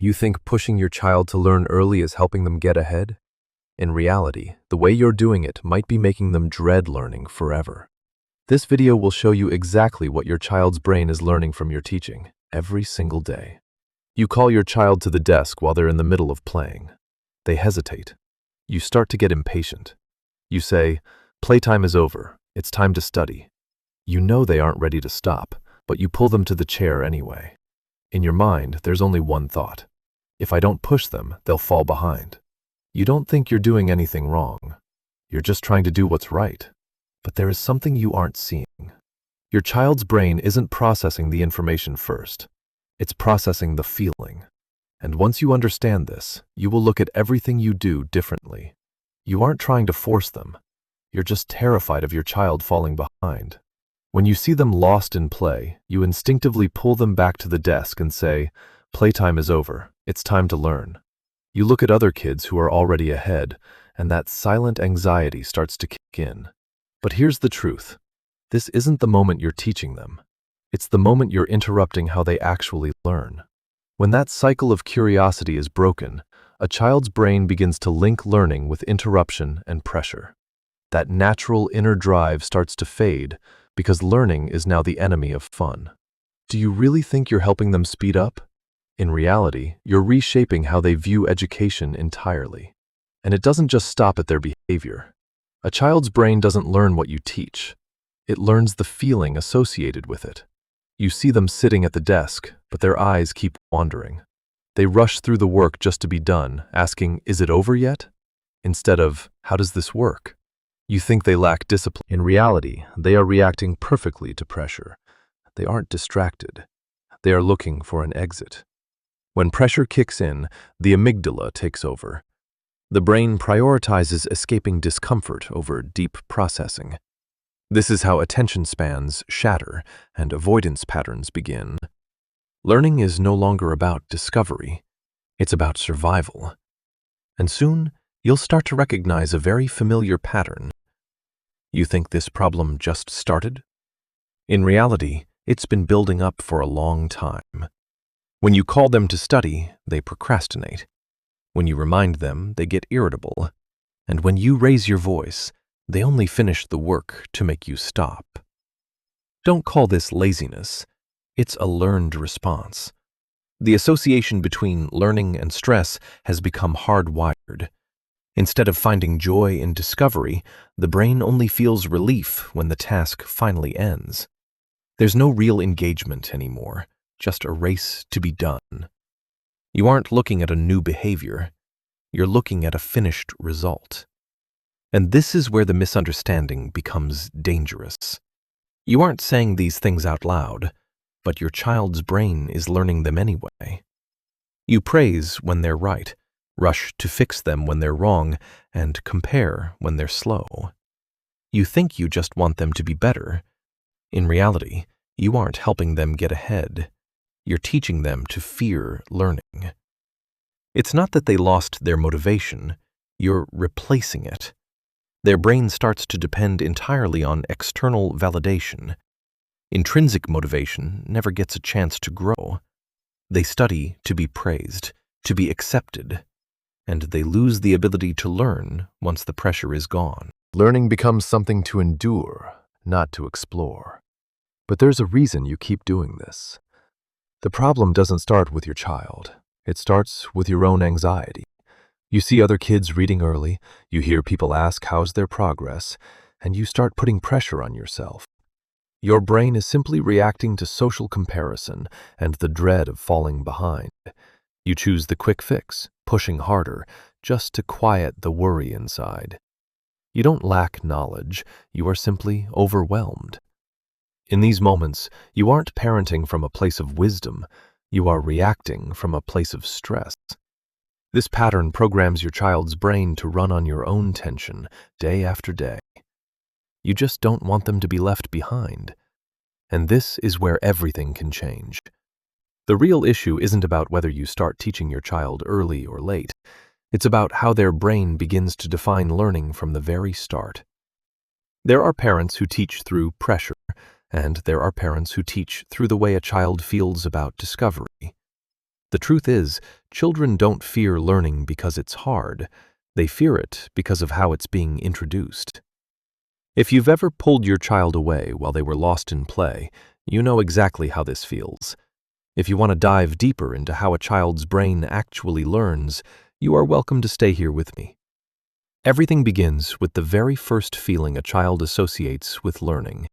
You think pushing your child to learn early is helping them get ahead? In reality, the way you're doing it might be making them dread learning forever. This video will show you exactly what your child's brain is learning from your teaching every single day. You call your child to the desk while they're in the middle of playing. They hesitate. You start to get impatient. You say, "Playtime is over. It's time to study." You know they aren't ready to stop, but you pull them to the chair anyway. In your mind, there's only one thought. If I don't push them, they'll fall behind. You don't think you're doing anything wrong. You're just trying to do what's right. But there is something you aren't seeing. Your child's brain isn't processing the information first. It's processing the feeling. And once you understand this, you will look at everything you do differently. You aren't trying to force them. You're just terrified of your child falling behind. When you see them lost in play, you instinctively pull them back to the desk and say, "Playtime is over. It's time to learn." You look at other kids who are already ahead, and that silent anxiety starts to kick in. But here's the truth. This isn't the moment you're teaching them. It's the moment you're interrupting how they actually learn. When that cycle of curiosity is broken, a child's brain begins to link learning with interruption and pressure. That natural inner drive starts to fade because learning is now the enemy of fun. Do you really think you're helping them speed up? In reality, you're reshaping how they view education entirely. And it doesn't just stop at their behavior. A child's brain doesn't learn what you teach. It learns the feeling associated with it. You see them sitting at the desk, but their eyes keep wandering. They rush through the work just to be done, asking, "Is it over yet?" instead of, "How does this work?" You think they lack discipline. In reality, they are reacting perfectly to pressure. They aren't distracted. They are looking for an exit. When pressure kicks in, the amygdala takes over. The brain prioritizes escaping discomfort over deep processing. This is how attention spans shatter and avoidance patterns begin. Learning is no longer about discovery. It's about survival. And soon, you'll start to recognize a very familiar pattern. You think this problem just started? In reality, it's been building up for a long time. When you call them to study, they procrastinate. When you remind them, they get irritable. And when you raise your voice, they only finish the work to make you stop. Don't call this laziness. It's a learned response. The association between learning and stress has become hardwired. Instead of finding joy in discovery, the brain only feels relief when the task finally ends. There's no real engagement anymore, just a race to be done. You aren't looking at a new behavior. You're looking at a finished result. And this is where the misunderstanding becomes dangerous. You aren't saying these things out loud, but your child's brain is learning them anyway. You praise when they're right, rush to fix them when they're wrong, and compare when they're slow. You think you just want them to be better. In reality, you aren't helping them get ahead. You're teaching them to fear learning. It's not that they lost their motivation, you're replacing it. Their brain starts to depend entirely on external validation. Intrinsic motivation never gets a chance to grow. They study to be praised, to be accepted, and they lose the ability to learn once the pressure is gone. Learning becomes something to endure, not to explore. But there's a reason you keep doing this. The problem doesn't start with your child. It starts with your own anxiety. You see other kids reading early, you hear people ask how's their progress, and you start putting pressure on yourself. Your brain is simply reacting to social comparison and the dread of falling behind. You choose the quick fix, pushing harder, just to quiet the worry inside. You don't lack knowledge, you are simply overwhelmed. In these moments, you aren't parenting from a place of wisdom, you are reacting from a place of stress. This pattern programs your child's brain to run on your own tension day after day. You just don't want them to be left behind. And this is where everything can change. The real issue isn't about whether you start teaching your child early or late. It's about how their brain begins to define learning from the very start. There are parents who teach through pressure, and there are parents who teach through the way a child feels about discovery. The truth is, children don't fear learning because it's hard. They fear it because of how it's being introduced. If you've ever pulled your child away while they were lost in play, you know exactly how this feels. If you want to dive deeper into how a child's brain actually learns, you are welcome to stay here with me. Everything begins with the very first feeling a child associates with learning.